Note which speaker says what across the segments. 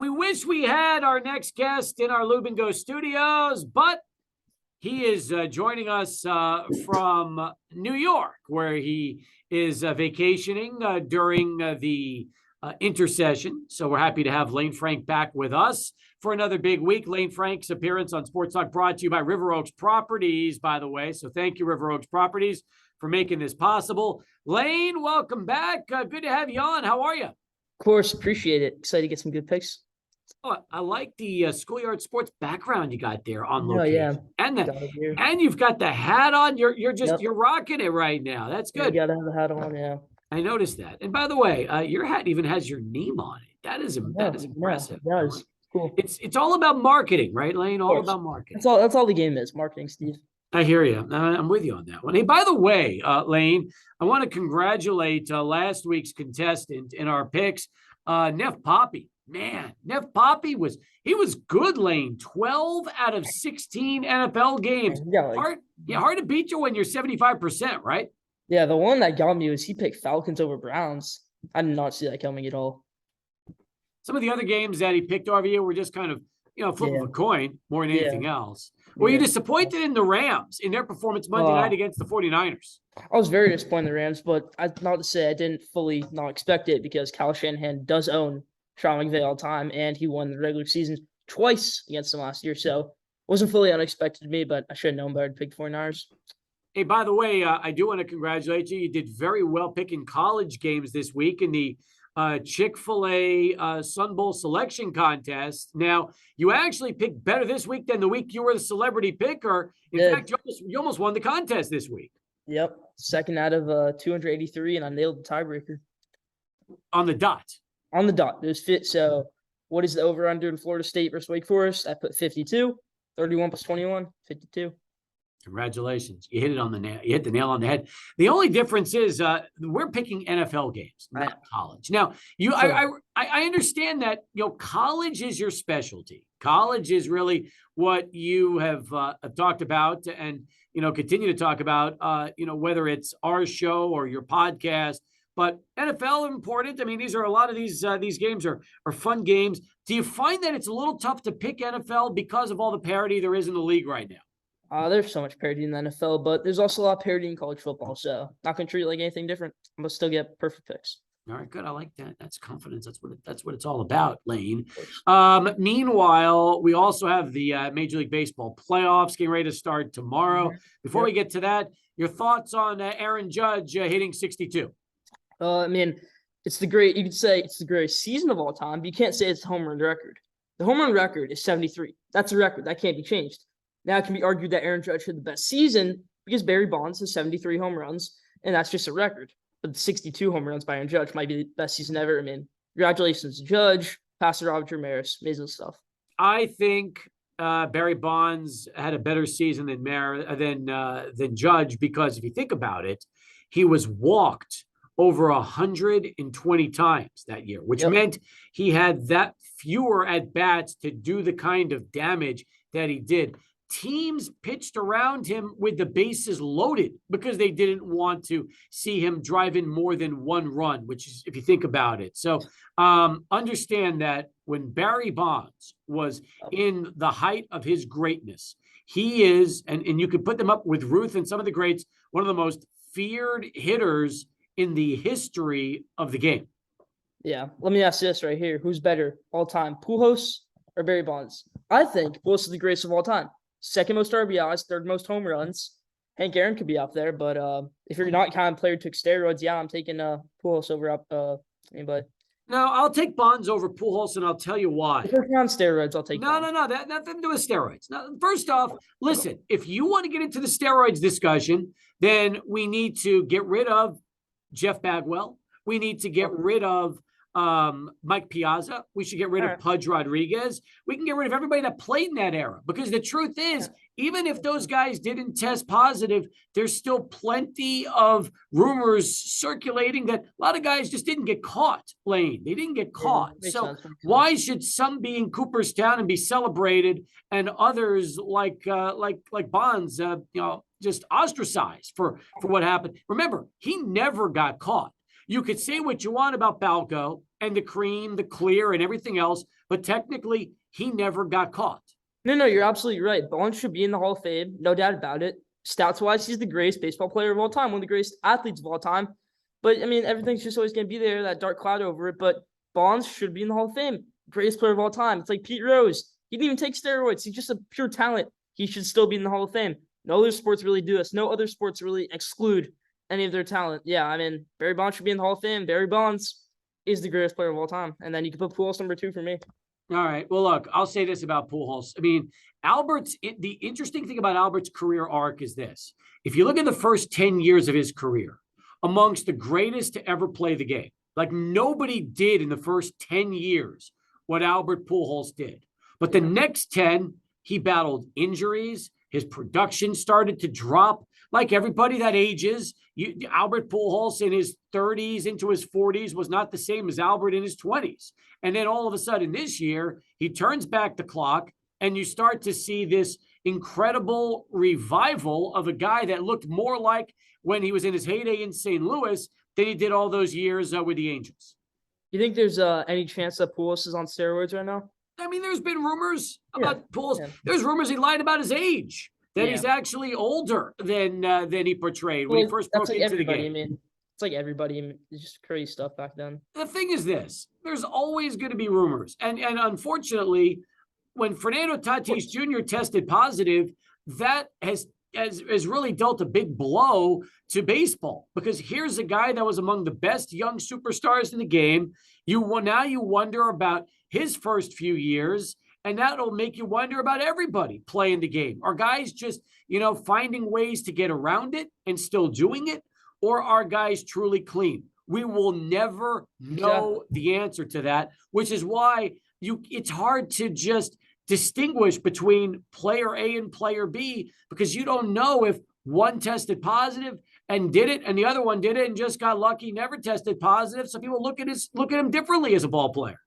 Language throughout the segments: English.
Speaker 1: We wish we had our next guest in our Lubingo studios, but he is joining us from New York, where he is vacationing during the intercession. So we're happy to have Lane Frank back with us for another big week. Lane Frank's appearance on Sports Talk brought to you by River Oaks Properties, by the way. So thank you, River Oaks Properties, for making this possible. Lane, welcome back. Good to have you on. How are you?
Speaker 2: Of course, appreciate it. Excited to get some good picks.
Speaker 1: Oh, I like the Schoolyard Sports background you got there on
Speaker 2: Oh
Speaker 1: location,
Speaker 2: yeah,
Speaker 1: and you've got the hat on. You're
Speaker 2: Yep.
Speaker 1: you're rocking it right now. That's
Speaker 2: You
Speaker 1: good.
Speaker 2: gotta have the hat on. Yeah.
Speaker 1: I noticed that. And by the way, your hat even has your name on it. That is impressive.
Speaker 2: Yeah, it's cool.
Speaker 1: It's all about marketing, right, Lane? All
Speaker 2: course.
Speaker 1: about marketing.
Speaker 2: That's all the game is. Marketing, Steve.
Speaker 1: I hear you. I'm with you on that one. Hey, by the way, Lane, I want to congratulate last week's contestant in our picks, Neff Poppy. Man, Neff Poppy was good, Lane. 12 out of 16 NFL games.
Speaker 2: Yeah,
Speaker 1: hard to beat you when you're 75%, right?
Speaker 2: Yeah, the one that got me was he picked Falcons over Browns. I did not see that coming at all.
Speaker 1: Some of the other games that he picked over you were just kind of, flip of a coin more than anything else. Were you disappointed in the Rams in their performance Monday night against the 49ers?
Speaker 2: I was very disappointed in the Rams, but not to say I didn't fully not expect it because Kyle Shanahan does own Sean McVay all the time, and he won the regular season twice against them last year. So it wasn't fully unexpected to me, but I should have known better to pick the 49ers.
Speaker 1: Hey, by the way, I do want to congratulate you. You did very well picking college games this week in the Chick-fil-A Sun Bowl selection contest. Now, you actually picked better this week than the week you were the celebrity picker. In fact, you almost won the contest this week.
Speaker 2: Yep. Second out of 283, and I nailed the tiebreaker.
Speaker 1: On the dot.
Speaker 2: On the dot. It was fit. So what is the over-under in Florida State versus Wake Forest? I put 52. 31 plus 21, 52.
Speaker 1: Congratulations. You hit it on the nail. You hit the nail on the head. The only difference is we're picking NFL games, not college. Now, I understand that, college is your specialty. College is really what you have talked about and, continue to talk about, whether it's our show or your podcast. But NFL important. I mean, a lot of these games are fun games. Do you find that it's a little tough to pick NFL because of all the parity there is in the league right now?
Speaker 2: There's so much parity in the NFL, but there's also a lot of parity in college football. So not going to treat it like anything different. I'm going to still get perfect picks.
Speaker 1: All right, good. I like that. That's confidence. That's what it's all about, Lane. Meanwhile, we also have the Major League Baseball playoffs getting ready to start tomorrow. Before we get to that, your thoughts on Aaron Judge hitting 62?
Speaker 2: I mean, you could say it's the greatest season of all time, but you can't say it's the home run record. The home run record is 73. That's a record. That can't be changed. Now it can be argued that Aaron Judge had the best season because Barry Bonds has 73 home runs, and that's just a record. But 62 home runs by Aaron Judge might be the best season ever. I mean, congratulations, Judge, Paso, Robert Ramirez, amazing stuff.
Speaker 1: I think Barry Bonds had a better season than Judge because if you think about it, he was walked over 120 times that year, which meant he had that fewer at bats to do the kind of damage that he did. Teams pitched around him with the bases loaded because they didn't want to see him drive in more than one run, which is, if you think about it. So understand that when Barry Bonds was in the height of his greatness, he is, and you could put them up with Ruth and some of the greats, one of the most feared hitters in the history of the game.
Speaker 2: Yeah. Let me ask this right here. Who's better all time, Pujols or Barry Bonds? I think Pujols is the greatest of all time. Second most RBIs, third most home runs. Hank Aaron could be up there, but if you're not kind of player who took steroids, I'm taking Pujols over anybody.
Speaker 1: No, I'll take Bonds over Pujols, and I'll tell you why.
Speaker 2: If you're on steroids, I'll take
Speaker 1: No. That nothing to do with steroids. Now, first off, listen, if you want to get into the steroids discussion, then we need to get rid of Jeff Bagwell. We need to get rid of Mike Piazza. We should get rid of Pudge Rodriguez. We can get rid of everybody that played in that era because the truth is, even if those guys didn't test positive, there's still plenty of rumors circulating that a lot of guys just didn't get caught, Lane. They didn't get caught. So why should some be in Cooperstown and be celebrated and others like Bonds, just ostracized for what happened? Remember, he never got caught. You could say what you want about Balco. and the cream, the clear, and everything else. But technically, he never got caught.
Speaker 2: No, you're absolutely right. Bonds should be in the Hall of Fame, no doubt about it. Stats-wise, he's the greatest baseball player of all time, one of the greatest athletes of all time. But, I mean, everything's just always going to be there, that dark cloud over it. But Bonds should be in the Hall of Fame. Greatest player of all time. It's like Pete Rose. He didn't even take steroids. He's just a pure talent. He should still be in the Hall of Fame. No other sports really do this. No other sports really exclude any of their talent. Yeah, I mean, Barry Bonds should be in the Hall of Fame. Barry Bonds is the greatest player of all time. And then you can put Pujols number 2 for me.
Speaker 1: All right. Well, look, I'll say this about Pujols. I mean, the interesting thing about Albert's career arc is this. If you look at the first 10 years of his career, amongst the greatest to ever play the game, like nobody did in the first 10 years what Albert Pujols did. But the next 10, he battled injuries. His production started to drop. Like everybody that ages, Albert Pujols in his 30s into his 40s was not the same as Albert in his 20s. And then all of a sudden this year, he turns back the clock and you start to see this incredible revival of a guy that looked more like when he was in his heyday in St. Louis than he did all those years with the Angels.
Speaker 2: You think there's any chance that Pujols is on steroids right now?
Speaker 1: I mean, there's been rumors about Pujols.
Speaker 2: Yeah.
Speaker 1: There's rumors he lied about his age, that he's actually older than he portrayed when he first broke into the game.
Speaker 2: I mean, it's like everybody. I mean, it's just crazy stuff back then.
Speaker 1: The thing is this, there's always going to be rumors. And unfortunately, when Fernando Tatis Jr. tested positive, that has really dealt a big blow to baseball, because here's a guy that was among the best young superstars in the game. Now you wonder about his first few years, and that'll make you wonder about everybody playing the game. Are guys just, finding ways to get around it and still doing it? Or are guys truly clean? We will never know the answer to that, which is why it's hard to just distinguish between player A and player B, because you don't know if one tested positive and did it and the other one did it and just got lucky, never tested positive. So people look at him differently as a ball player.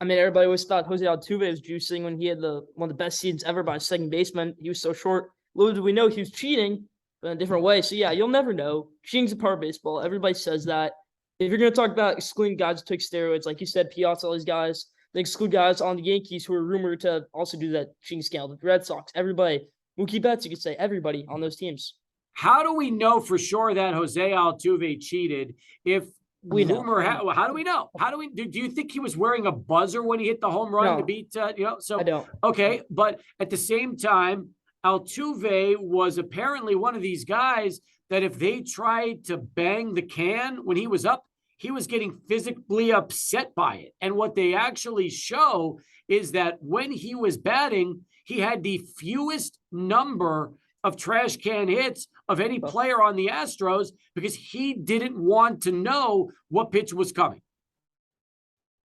Speaker 2: I mean, everybody always thought Jose Altuve was juicing when he had one of the best seasons ever by a second baseman. He was so short. Little did we know he was cheating, but in a different way. So yeah, you'll never know. Cheating's a part of baseball. Everybody says that. If you're going to talk about excluding guys who took steroids, like you said, Piazza, all these guys, they exclude guys on the Yankees who are rumored to also do that cheating scandal. The Red Sox, everybody. Mookie Betts, you could say everybody on those teams.
Speaker 1: How do we know for sure that Jose Altuve cheated if
Speaker 2: we know?
Speaker 1: How do we know? Do you think he was wearing a buzzer when he hit the home run to beat, So
Speaker 2: I don't.
Speaker 1: Okay, but at the same time, Altuve was apparently one of these guys that if they tried to bang the can when he was up, he was getting physically upset by it. And what they actually show is that when he was batting, he had the fewest number of trash can hits of any player on the Astros, because he didn't want to know what pitch was coming.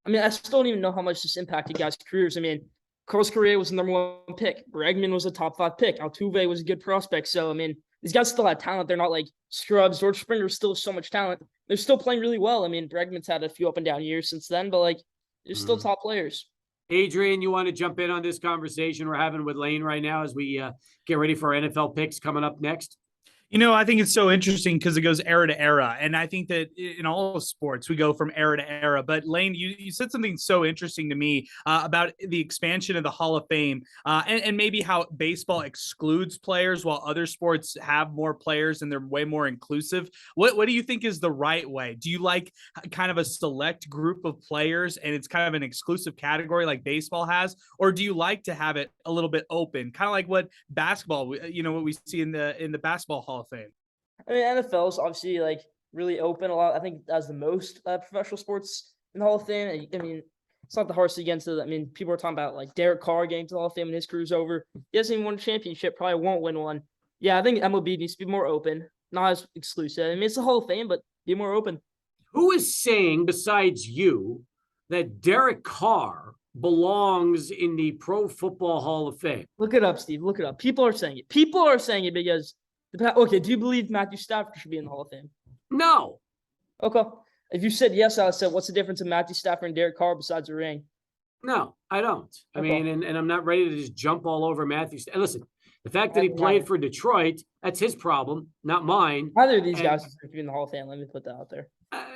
Speaker 2: I mean, I still don't even know how much this impacted guys' careers. I mean, Carlos Correa was the number 1 pick. Bregman was a top 5 pick. Altuve was a good prospect. So, I mean, these guys still had talent. They're not like scrubs. George Springer's still so much talent. They're still playing really well. I mean, Bregman's had a few up and down years since then, but they're still top players.
Speaker 1: Adrian, you want to jump in on this conversation we're having with Lane right now as we get ready for our NFL picks coming up next?
Speaker 3: I think it's so interesting because it goes era to era. And I think that in all of sports, we go from era to era. But Lane, you said something so interesting to me about the expansion of the Hall of Fame and maybe how baseball excludes players while other sports have more players and they're way more inclusive. What do you think is the right way? Do you like kind of a select group of players and it's kind of an exclusive category like baseball has? Or do you like to have it a little bit open, kind of like what basketball, what we see in the basketball Hall of Fame?
Speaker 2: I mean, NFL is obviously really open a lot. I think that's the most professional sports in the Hall of Fame. I mean, it's not the hardest against it. I mean, people are talking about Derek Carr getting to the Hall of Fame and his career's over. He hasn't even won a championship, probably won't win one. Yeah, I think MLB needs to be more open, not as exclusive. I mean, it's the Hall of Fame, but be more open.
Speaker 1: Who is saying besides you that Derek Carr belongs in the Pro Football Hall of Fame?
Speaker 2: Look it up, Steve. Look it up. People are saying it. People are saying it because okay, do you believe Matthew Stafford should be in the Hall of Fame?
Speaker 1: No.
Speaker 2: Okay. If you said yes, I would say, what's the difference in Matthew Stafford and Derek Carr besides a ring?
Speaker 1: No, I don't. I mean, and I'm not ready to just jump all over Matthew. Listen, the fact that he
Speaker 2: Right.
Speaker 1: played for Detroit, that's his problem, not mine.
Speaker 2: Neither of these guys should be in the Hall of Fame. Let me put that out there.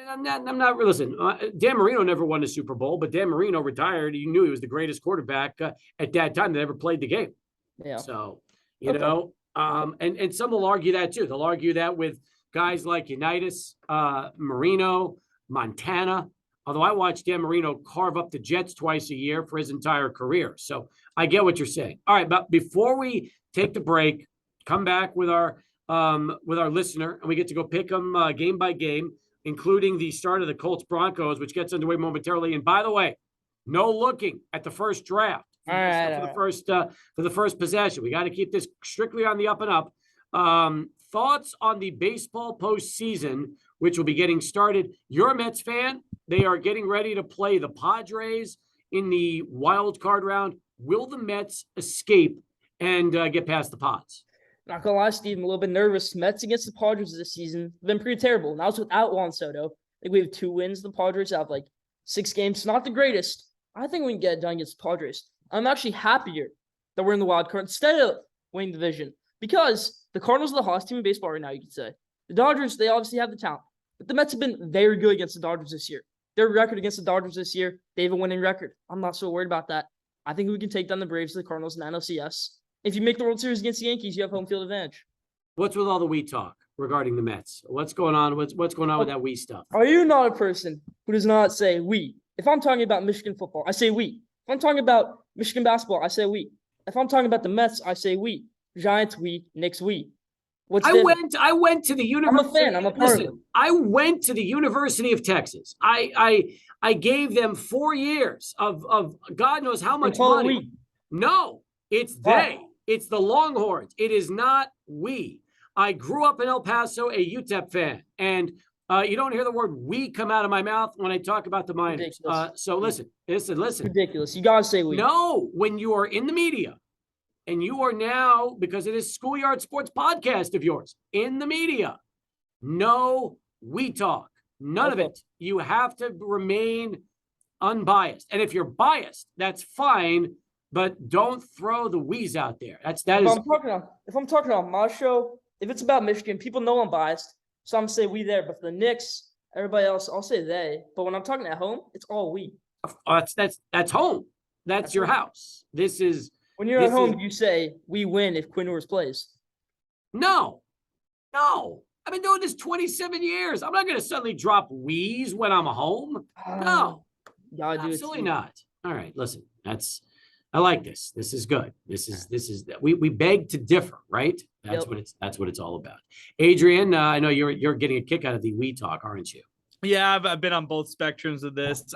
Speaker 1: I'm not. Listen, Dan Marino never won a Super Bowl, but Dan Marino retired. You knew he was the greatest quarterback at that time that ever played the game.
Speaker 2: Yeah.
Speaker 1: So, and some will argue that too. They'll argue that with guys like Unitas, Marino, Montana. Although I watched Dan Marino carve up the Jets twice a year for his entire career. So I get what you're saying. All right, but before we take the break, come back with our listener, and we get to go pick them game by game, including the start of the Colts Broncos, which gets underway momentarily. And by the way, no looking at the first draft for the first possession. We got to keep this strictly on the up and up. Thoughts on the baseball postseason, which will be getting started. You're a Mets fan. They are getting ready to play the Padres in the wild card round. Will the Mets escape and get past the Pods?
Speaker 2: Not gonna lie, Steve, I'm a little bit nervous. Mets against the Padres this season have been pretty terrible. And that was without Juan Soto. I think we have 2 wins. The Padres have 6 games. Not the greatest. I think we can get it done against the Padres. I'm actually happier that we're in the wild card instead of winning the division, because the Cardinals are the hottest team in baseball right now, you could say. The Dodgers, they obviously have the talent. But the Mets have been very good against the Dodgers this year. Their record against the Dodgers this year, they have a winning record. I'm not so worried about that. I think we can take down the Braves, the Cardinals, and the NLCS. If you make the World Series against the Yankees, you have home field advantage.
Speaker 1: What's with all the we talk regarding the Mets? What's going on? What's going on with that we stuff?
Speaker 2: Are you not a person who does not say we? If I'm talking about Michigan football, I say we. If I'm talking about Michigan basketball, I say we. If I'm talking about the Mets, I say we. Giants, we. Knicks, we.
Speaker 1: I went to the university.
Speaker 2: I'm a fan. I'm a part of it.
Speaker 1: I went to the University of Texas. I gave them 4 years of God knows how much money.
Speaker 2: We.
Speaker 1: No, it's they. It's the Longhorns. It is not we. I grew up in El Paso, a UTEP fan, and you don't hear the word "we" come out of my mouth when I talk about the Miners. So listen.
Speaker 2: Ridiculous. You gotta say we.
Speaker 1: No, when you are in the media, and you are now, because it is Schoolyard Sports podcast of yours, in the media, no we talk. None of it. You have to remain unbiased. And if you're biased, that's fine, but don't throw the we's out there. If
Speaker 2: I'm talking on my show, if it's about Michigan, people know I'm biased, so I'm gonna say we there. But for the Knicks, everybody else, I'll say they. But when I'm talking at home, it's all we.
Speaker 1: That's home. That's your house. This is
Speaker 2: when you're at home. You say we win if Quinn Ewers plays.
Speaker 1: No. I've been doing this 27 years. I'm not going to suddenly drop we's when I'm home. No, absolutely not. All right, listen. I like this. This is good. We beg to differ, right? That's what it's all about. Adrian, I know you're getting a kick out of the we talk, aren't you?
Speaker 3: Yeah, I've been on both spectrums of this,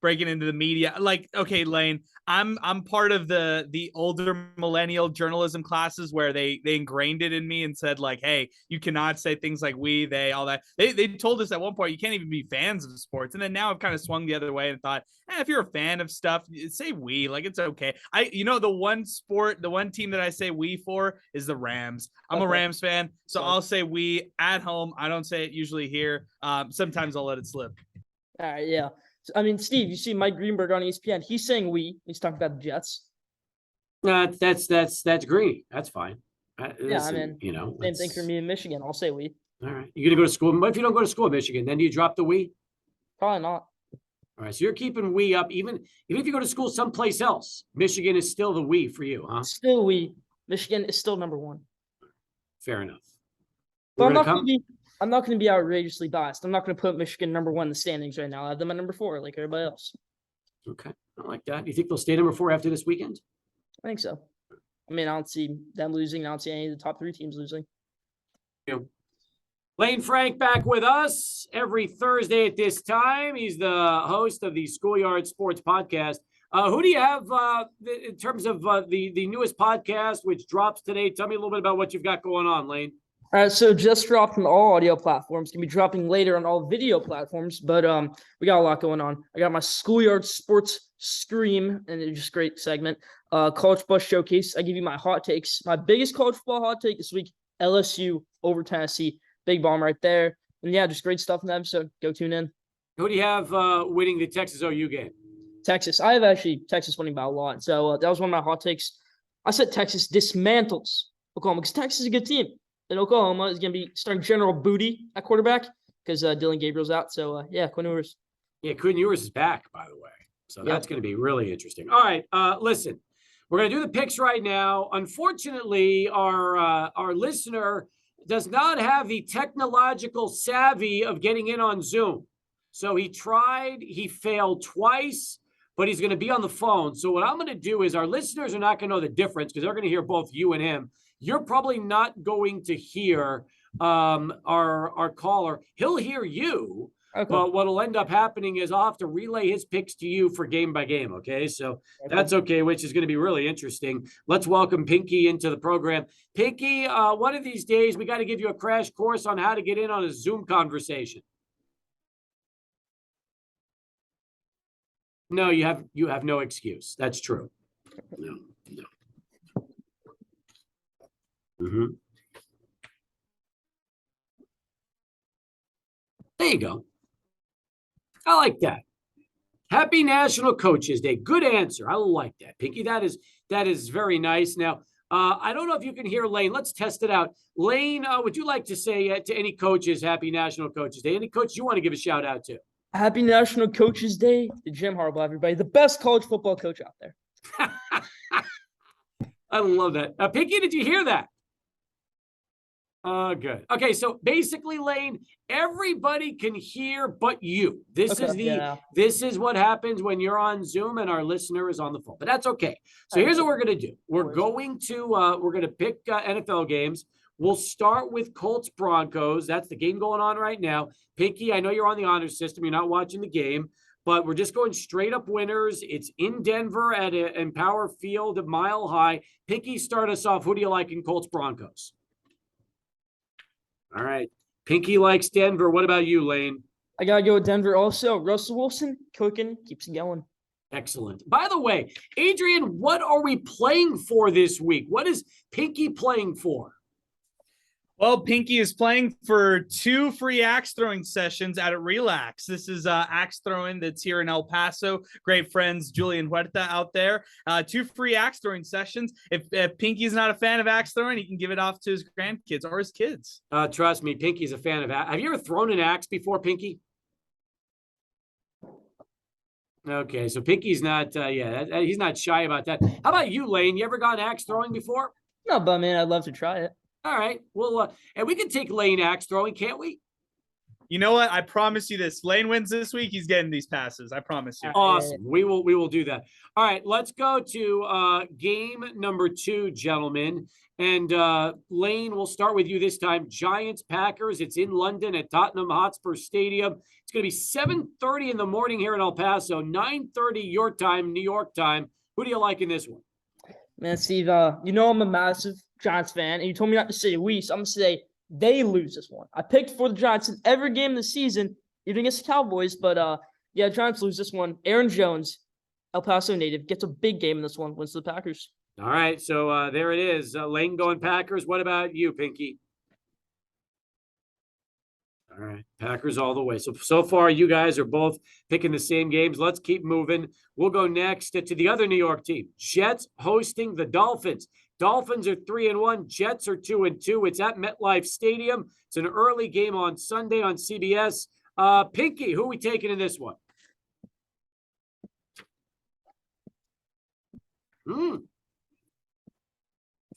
Speaker 3: breaking into the media. Okay, Lane, I'm part of the older millennial journalism classes where they ingrained it in me and said hey, you cannot say things like we, they, all that. They told us at one point you can't even be fans of sports, and then now I've kind of swung the other way and thought, if you're a fan of stuff, say we. It's okay. The one team that I say we for is the Rams. I'm a Rams fan, so I'll say we at home. I don't say it usually here. Sometimes I'll let it slip.
Speaker 2: All right, yeah. I mean, Steve, you see Mike Greenberg on ESPN. He's saying we. He's talking about the Jets.
Speaker 1: That's greedy. That's fine.
Speaker 2: Same thing for me in Michigan. I'll say we.
Speaker 1: All right. You're gonna go to school. What if you don't go to school in Michigan? Then do you drop the we?
Speaker 2: Probably not.
Speaker 1: All right. So you're keeping we up, even if you go to school someplace else. Michigan is still the we for you, huh?
Speaker 2: Still we. Michigan is still number 1.
Speaker 1: Fair enough.
Speaker 2: But I'm not going to be outrageously biased. I'm not going to put Michigan number 1 in the standings right now. I have them at number 4, like everybody else.
Speaker 1: Okay, I like that. You think they'll stay number 4 after this weekend?
Speaker 2: I think so. I mean, I don't see them losing. I don't see any of the top 3 teams losing.
Speaker 1: Yeah. Lane Frank back with us every Thursday at this time. He's the host of the Schoolyard Sports podcast. Who do you have in terms of the newest podcast, which drops today? Tell me a little bit about what you've got going on, Lane.
Speaker 2: All right, so just dropped on all audio platforms. Gonna be dropping later on all video platforms, but we got a lot going on. I got my Schoolyard Sports Scream, and it's just a great segment. College Bus Showcase. I give you my hot takes. My biggest college football hot take this week: LSU over Tennessee. Big bomb right there. And yeah, just great stuff in the episode. Go tune in.
Speaker 1: Who do you have winning the Texas OU game?
Speaker 2: Texas. I have actually Texas winning by a lot. So that was one of my hot takes. I said Texas dismantles Oklahoma because Texas is a good team. And Oklahoma is going to be starting General Booty at quarterback. because Dylan Gabriel's out. So yeah, Quinn Ewers.
Speaker 1: Yeah, Quinn Ewers is back, by the way. So
Speaker 2: Yep.
Speaker 1: that's going to be really interesting. All right, listen, we're going to do the picks right now. Unfortunately, our listener does not have the technological savvy of getting in on Zoom. So he tried, he failed twice, but he's going to be on the phone. So what I'm going to do is our listeners are not going to know the difference because they're going to hear both you and him. You're probably not going to hear our caller. He'll hear you.
Speaker 2: Okay.
Speaker 1: But what'll end up happening is I'll have to relay his picks to you for game by game. Okay. So that's okay, which is going to be really interesting. Let's welcome Pinky into the program. Pinky, one of these days, we got to give you a crash course on how to get in on a Zoom conversation. No, you have no excuse. That's true. No. Mm-hmm. There you go. I like that. Happy National Coaches Day. Good answer. I like that, Pinky. That is very nice. Now, I don't know if you can hear Lane. Let's test it out. Lane, would you like to say to any coaches, Happy National Coaches Day? Any coach you want to give a shout out to?
Speaker 2: Happy National Coaches Day to Jim Harbaugh, everybody. The best college football coach out there.
Speaker 1: I love that. Pinky, did you hear that? Good. Okay, so basically, Lane, everybody can hear but you. This is what happens when you're on Zoom and our listener is on the phone. But that's okay. So here's what we're gonna do. We're going to pick NFL games. We'll start with Colts Broncos. That's the game going on right now. Pinky, I know you're on the honor system. You're not watching the game, but we're just going straight up winners. It's in Denver at Empower Field, a Mile High. Pinky, start us off. Who do you like in Colts Broncos? All right. Pinky likes Denver. What about you, Lane?
Speaker 2: I got to go with Denver also. Russell Wilson, cooking, keeps it going.
Speaker 1: Excellent. By the way, Adrian, what are we playing for this week? What is Pinky playing for?
Speaker 3: Well, Pinky is playing for 2 free axe throwing sessions out at Relax. This is axe throwing that's here in El Paso. Great friends, Julian Huerta out there. 2 free axe throwing sessions. If Pinky's not a fan of axe throwing, he can give it off to his grandkids or his kids.
Speaker 1: Trust me, Pinky's a fan of axe. Have you ever thrown an axe before, Pinky? Okay, so Pinky's not, he's not shy about that. How about you, Lane? You ever gone axe throwing before?
Speaker 2: No, but man, I'd love to try it.
Speaker 1: All right. Well, and we can take Lane axe throwing, can't we?
Speaker 3: You know what? I promise you this. Lane wins this week. He's getting these passes. I promise you.
Speaker 1: Awesome. We will do that. All right. Let's go to game number 2, gentlemen. And Lane, we'll start with you this time. Giants Packers. It's in London at Tottenham Hotspur Stadium. It's going to be 7:30 in the morning here in El Paso, 9:30 your time, New York time. Who do you like in this one?
Speaker 2: Man, Steve, you know I'm a massive Giants fan, and you told me not to say we, so I'm going to say they lose this one. I picked for the Giants in every game of the season, even against the Cowboys, but yeah, Giants lose this one. Aaron Jones, El Paso native, gets a big game in this one, wins to the Packers.
Speaker 1: All right, so there it is. Lane going Packers. What about you, Pinky? All right, Packers all the way. So far, you guys are both picking the same games. Let's keep moving. We'll go next to the other New York team. Jets hosting the Dolphins. Dolphins are 3-1. Jets are 2-2. It's at MetLife Stadium. It's an early game on Sunday on CBS. Pinky, who are we taking in this one?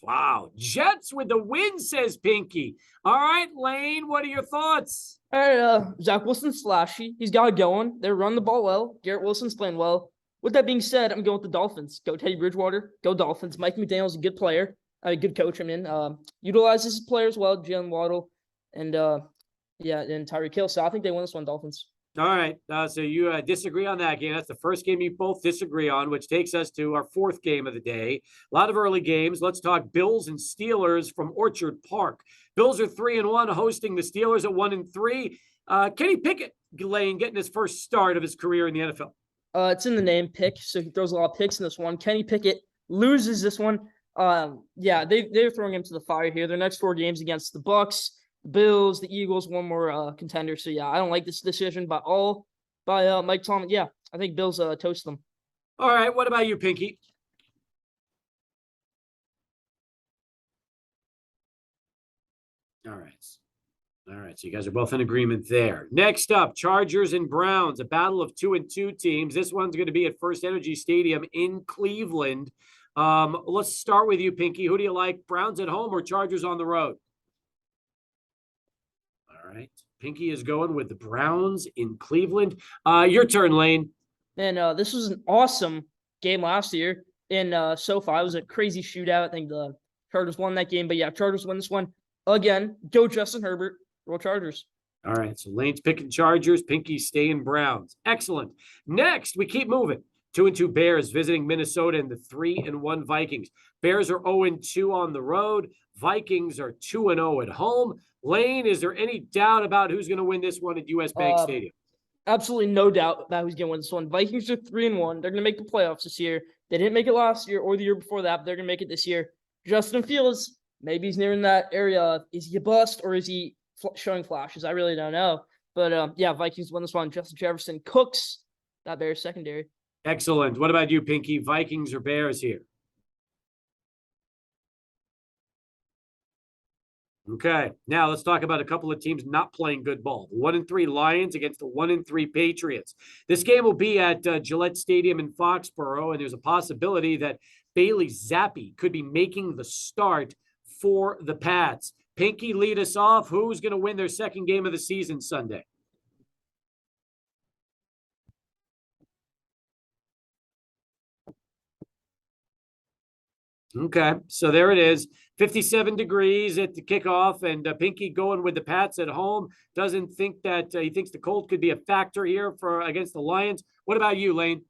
Speaker 1: Wow. Jets with the win, says Pinky. All right, Lane, what are your thoughts?
Speaker 2: All right, Zach Wilson's flashy. He's got it going. They run the ball well. Garrett Wilson's playing well. With that being said, I'm going with the Dolphins. Go Teddy Bridgewater. Go Dolphins. Mike McDaniel's a good player. A good coach, utilizes his players well, Jalen Waddle, and Tyreek Hill. So I think they win this one, Dolphins.
Speaker 1: All right. So you disagree on that game. That's the first game you both disagree on, which takes us to our 4th game of the day. A lot of early games. Let's talk Bills and Steelers from Orchard Park. Bills are 3-1, hosting the Steelers at 1-3. Kenny Pickett, Lane, getting his first start of his career in the NFL.
Speaker 2: It's in the name, pick, so he throws a lot of picks in this one. Kenny Pickett loses this one. They're throwing him to the fire here. Their next 4 games against the Bucks, the Bills, the Eagles, one more contender. So yeah, I don't like this decision by Mike Tomlin. Yeah, I think Bills toast them.
Speaker 1: All right, what about you, Pinky? All right. All right, so you guys are both in agreement there. Next up, Chargers and Browns, a battle of 2-2 teams. This one's going to be at First Energy Stadium in Cleveland. Let's start with you, Pinky. Who do you like, Browns at home or Chargers on the road? All right, Pinky is going with the Browns in Cleveland. Your turn, Lane.
Speaker 2: And this was an awesome game last year in SoFi. It was a crazy shootout. I think the Chargers won that game, but yeah, Chargers win this one again. Go Justin Herbert. Roll Chargers.
Speaker 1: All right, so Lane's picking Chargers, Pinky's staying Browns. Excellent. Next, we keep moving. 2-2 Bears visiting Minnesota and the 3-1 Vikings. Bears are 0-2 on the road. Vikings are 2-0 at home. Lane, is there any doubt about who's going to win this one at US Bank Stadium?
Speaker 2: Absolutely no doubt about who's going to win this one. Vikings are 3-1. They're going to make the playoffs this year. They didn't make it last year or the year before that, but they're going to make it this year. Justin Fields, maybe he's near in that area. Is he a bust or is he showing flashes? I really don't know. But yeah, Vikings win this one. Justin Jefferson cooks that Bears secondary.
Speaker 1: Excellent. What about you, Pinky? Vikings or Bears here? Okay, now let's talk about a couple of teams not playing good ball. 1-3 Lions against the 1-3 Patriots. This game will be at Gillette Stadium in Foxborough, and there's a possibility that Bailey Zappi could be making the start for the Pats. Pinky, lead us off. Who's going to win their second game of the season Sunday? Okay, so there it is. 57 degrees at the kickoff, and Pinky going with the Pats at home. Doesn't think that he thinks the cold could be a factor here for against the Lions. What about you, Lane?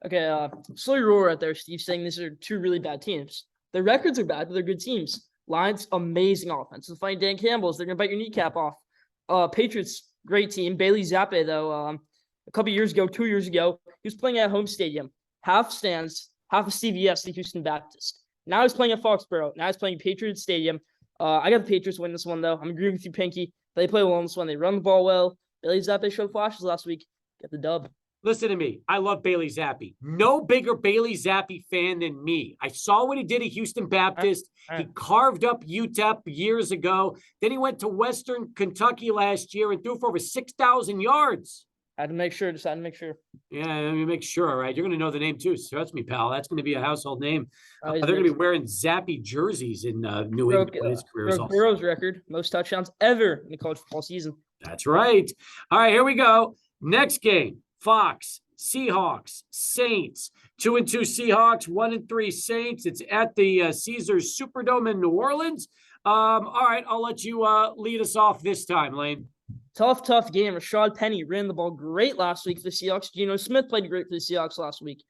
Speaker 2: Okay, slow your roar out there, Steve, saying these are two really bad teams. Their records are bad, but they're good teams. Lions, amazing offense. So find Dan Campbell's, they're going to bite your kneecap off. Patriots, great team. Bailey Zappi, though, a couple years ago, 2 years ago, he was playing at home stadium. Half stands, half a CVS, the Houston Baptist. Now he's playing at Foxborough. Now he's playing Patriots Stadium. I got the Patriots win this one, though. I'm agreeing with you, Pinky. They play well in this one. They run the ball well. Bailey Zappi showed flashes last week. Get the dub.
Speaker 1: Listen to me. I love Bailey Zappi. No bigger Bailey Zappi fan than me. I saw what he did at Houston Baptist. He carved up UTEP years ago. Then he went to Western Kentucky last year and threw for over 6,000 yards.
Speaker 2: Had to make sure. Just had to make sure.
Speaker 1: Yeah, let me make sure, right? You're going to know the name too. So trust me, pal. That's going to be a household name. They're going to be wearing Zappi jerseys in New England when his career is all.
Speaker 2: Burrow's record, most touchdowns ever in the college football season.
Speaker 1: That's right. All right, here we go. Next game. Fox, Seahawks, Saints. 2-2 Seahawks, 1-3 Saints. It's at the Caesars Superdome in New Orleans. All right, I'll let you lead us off this time, Lane.
Speaker 2: Tough game. Rashad Penny ran the ball great last week for the Seahawks. Geno Smith played great for the Seahawks last week.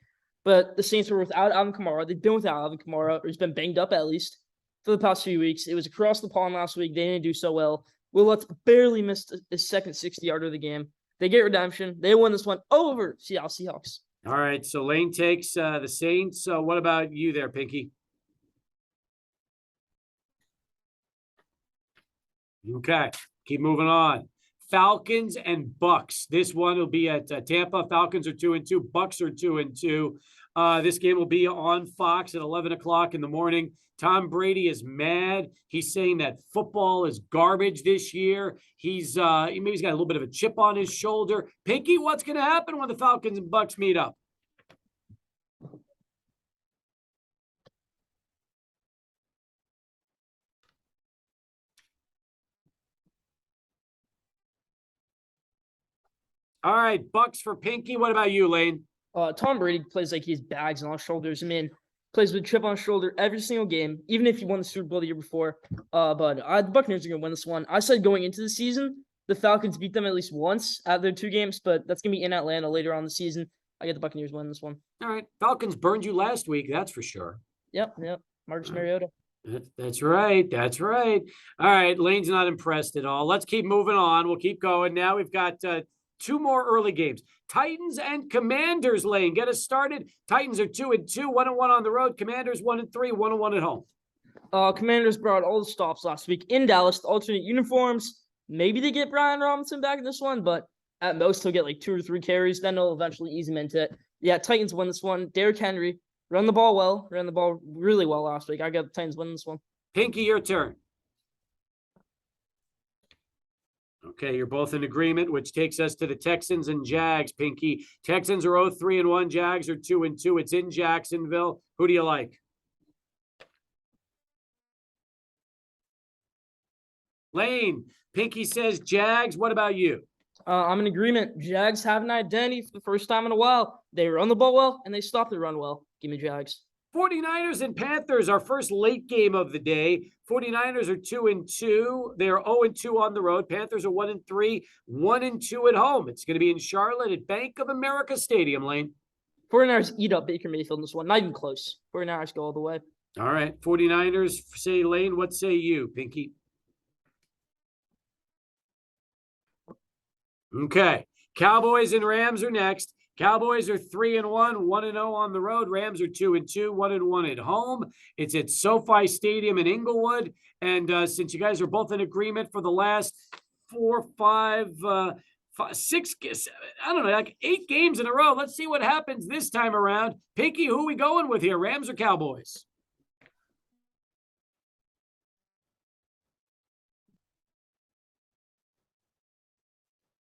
Speaker 2: But the Saints were without Alvin Kamara. They've been without Alvin Kamara, or he's been banged up at least for the past few weeks. It was across the pond last week. They didn't do so well. Will Lutz barely missed his second 60-yarder of the game. They get redemption. They win this one over Seattle Seahawks.
Speaker 1: All right, so Lane takes the Saints. So what about you there, Pinky? Okay, keep moving on. Falcons and Bucks. This one will be at Tampa. Falcons are 2-2. Bucks are 2-2. This game will be on Fox at 11 o'clock in the morning. Tom Brady is mad. He's saying that football is garbage this year. He's got a little bit of a chip on his shoulder. Pinky, what's going to happen when the Falcons and Bucks meet up? All right, Bucks for Pinky. What about you, Lane?
Speaker 2: Tom Brady plays like he has bags on his shoulders. I mean, plays with a chip on his shoulder every single game, even if he won the Super Bowl the year before. But the Buccaneers are going to win this one. I said going into the season, the Falcons beat them at least once out of their 2 games, but that's going to be in Atlanta later on in the season. I get the Buccaneers winning this one.
Speaker 1: All right, Falcons burned you last week, that's for sure.
Speaker 2: Yep. Marcus Mariota.
Speaker 1: That's right. All right, Lane's not impressed at all. Let's keep moving on. We'll keep going. Now we've got 2 more early games. Titans and Commanders, Lane. Get us started. Titans are 2-2, 1-1 on the road. Commanders 1-3, 1-1 at home.
Speaker 2: Commanders brought all the stops last week in Dallas, the alternate uniforms. Maybe they get Brian Robinson back in this one, but at most he'll get like 2 or 3 carries. Then they'll eventually ease him into it. Yeah, Titans win this one. Derrick Henry ran the ball really well last week. I got the Titans winning this one.
Speaker 1: Pinky, your turn. Okay, you're both in agreement, which takes us to the Texans and Jags, Pinky. Texans are 0-3-1. Jags are 2-2. It's in Jacksonville. Who do you like? Lane, Pinky says Jags. What about you?
Speaker 2: I'm in agreement. Jags have an identity for the first time in a while. They run the ball well, and they stop the run well. Give me Jags.
Speaker 1: 49ers and Panthers, our first late game of the day. 49ers are 2-2. They are 0-2 on the road. Panthers are 1-3, 1-2 at home. It's going to be in Charlotte at Bank of America Stadium, Lane.
Speaker 2: 49ers eat up Baker Mayfield in this one. Not even close. 49ers go all the way.
Speaker 1: All right. 49ers say Lane. What say you, Pinky? Okay. Cowboys and Rams are next. Cowboys are 3-1, 1-0 on the road. Rams are 2-2, 1-1 at home. It's at SoFi Stadium in Inglewood. And since you guys are both in agreement for the last 6, I don't know, like 8 games in a row, let's see what happens this time around. Pinky, who are we going with here, Rams or Cowboys?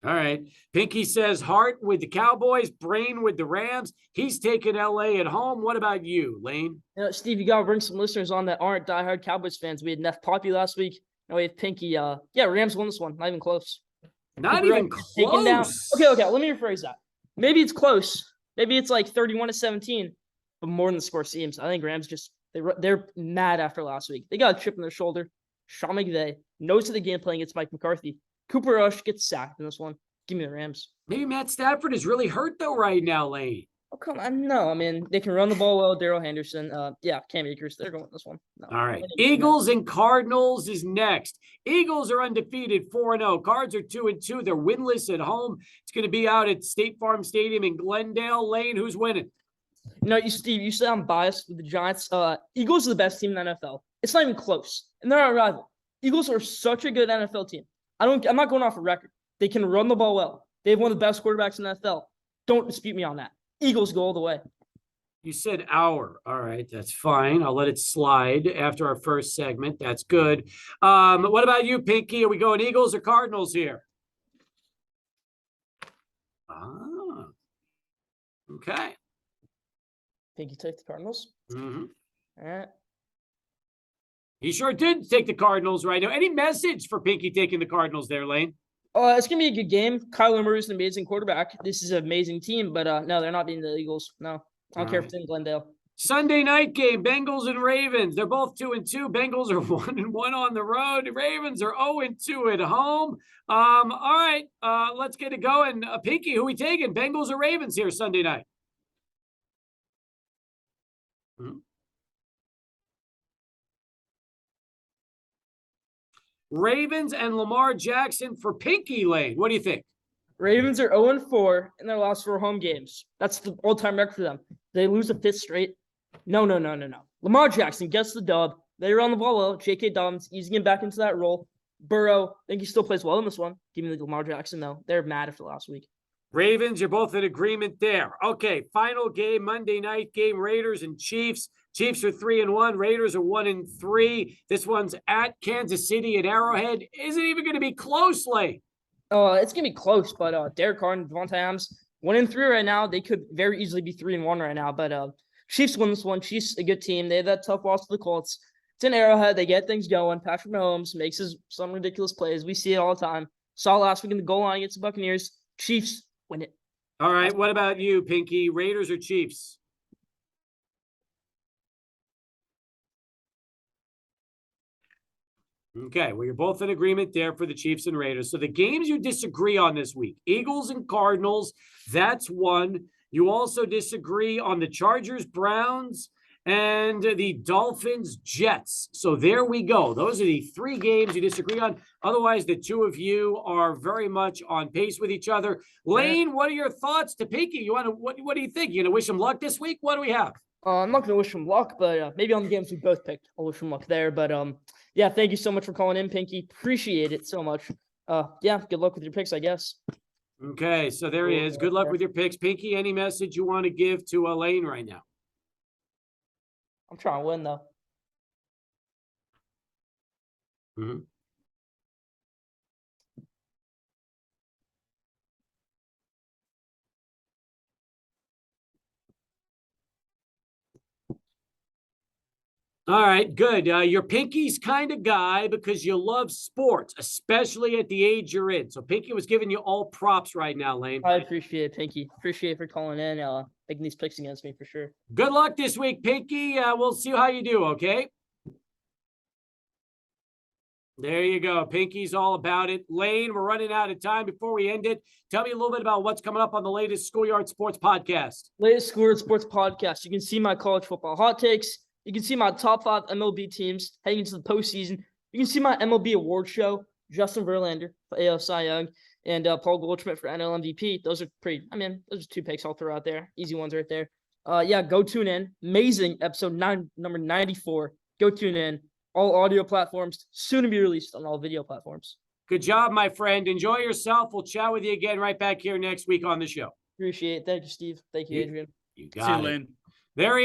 Speaker 1: All right. Pinky says heart with the Cowboys, brain with the Rams. He's taking LA at home. What about you, Lane?
Speaker 2: Steve, you got to bring some listeners on that aren't diehard Cowboys fans. We had Neff Poppy last week. Now we have Pinky. Yeah, Rams won this one. Not even close.
Speaker 1: Not even close.
Speaker 2: Taken down. Okay. Let me rephrase that. Maybe it's close. Maybe it's like 31-17, but more than the score seems. I think Rams they're mad after last week. They got a chip on their shoulder. Sean McVay knows the game plan against Mike McCarthy. Cooper Rush gets sacked in this one. Give me the Rams.
Speaker 1: Maybe Matt Stafford is really hurt though right now, Lane.
Speaker 2: Oh, come on. No, I mean, they can run the ball well. Daryl Henderson. Cam Akers. They're going with this one. No,
Speaker 1: all right. Eagles and Cardinals is next. Eagles are undefeated, 4-0. Cards are 2-2. They're winless at home. It's going to be out at State Farm Stadium in Glendale. Lane, who's winning?
Speaker 2: Steve, you say I'm biased with the Giants. Eagles are the best team in the NFL. It's not even close. And they're our rival. Eagles are such a good NFL team. I'm not going off a record. They can run the ball well. They have one of the best quarterbacks in the NFL. Don't dispute me on that. Eagles go all the way.
Speaker 1: You said our. All right, that's fine. I'll let it slide after our first segment. That's good. What about you, Pinky? Are we going Eagles or Cardinals here? Okay.
Speaker 2: Pinky take the Cardinals.
Speaker 1: Mm-hmm.
Speaker 2: All right.
Speaker 1: He sure did take the Cardinals right now. Any message for Pinky taking the Cardinals there, Lane?
Speaker 2: It's going to be a good game. Kyler Murray is an amazing quarterback. This is an amazing team, but no, they're not beating the Eagles. No, I don't care if it's in Glendale.
Speaker 1: Sunday night game, Bengals and Ravens. They're both 2-2. Bengals are 1-1 on the road. The Ravens are 0-2 at home. All right, let's get it going. Pinky, who we taking? Bengals or Ravens here Sunday night? Hmm? Ravens and Lamar Jackson for Pinky, Lane. What do you think?
Speaker 2: Ravens are 0-4 in their last 4 home games. That's the all-time record for them. They lose a 5th straight. No. Lamar Jackson gets the dub. They run the ball well. J.K. Dobbins easing him back into that role. Burrow, I think he still plays well in this one. Give me the Lamar Jackson, though. They're mad after last week.
Speaker 1: Ravens, you're both in agreement there. Okay, final game, Monday night game, Raiders and Chiefs. Chiefs are 3-1. Raiders are 1-3. This one's at Kansas City at Arrowhead. Is it even going to be close, Lane?
Speaker 2: It's going to be close, but Derek Carr and Devontae Adams, 1-3 right now. They could very easily be 3-1 right now, but Chiefs win this one. Chiefs, a good team. They have that tough loss to the Colts. It's in Arrowhead. They get things going. Patrick Mahomes makes some ridiculous plays. We see it all the time. Saw last week in the goal line against the Buccaneers. Chiefs win it.
Speaker 1: All right, what about you, Pinky? Raiders or Chiefs? Okay, well, you're both in agreement there for the Chiefs and Raiders. So the games you disagree on this week, Eagles and Cardinals, that's one. You also disagree on the Chargers, Browns, and the Dolphins, Jets. So there we go. Those are the 3 games you disagree on. Otherwise, the 2 of you are very much on pace with each other. Lane, what are your thoughts to Pinky? You want to what do you think? You gonna wish him luck this week? What do we have?
Speaker 2: I'm not gonna wish him luck, but maybe on the games we both picked, I'll wish him luck there. But thank you so much for calling in, Pinky. Appreciate it so much. Good luck with your picks, I guess.
Speaker 1: Okay, so there he is. Good luck with your picks. Pinky, any message you want to give to Lane right now?
Speaker 2: I'm trying to win, though.
Speaker 1: Mm-hmm. All right, good. You're Pinky's kind of guy because you love sports, especially at the age you're in. So Pinky was giving you all props right now, Lane.
Speaker 2: I appreciate it, Pinky. Appreciate it for calling in, making these picks against me for sure.
Speaker 1: Good luck this week, Pinky. We'll see how you do, okay? There you go. Pinky's all about it. Lane, we're running out of time. Before we end it, tell me a little bit about what's coming up on the latest Schoolyard Sports podcast.
Speaker 2: Latest Schoolyard Sports podcast. You can see my college football hot takes. You can see my top 5 MLB teams heading into the postseason. You can see my MLB award show, Justin Verlander for AL Cy Young and Paul Goldschmidt for NL MVP. Those are those are 2 picks I'll throw out there. Easy ones right there. Go tune in. Amazing episode 9, number 94. Go tune in. All audio platforms, soon to be released on all video platforms.
Speaker 1: Good job, my friend. Enjoy yourself. We'll chat with you again right back here next week on the show.
Speaker 2: Appreciate it. Thank you, Steve. Thank you, Adrian.
Speaker 1: You
Speaker 3: See
Speaker 1: got
Speaker 3: you,
Speaker 1: it.
Speaker 3: Lynn.
Speaker 1: There he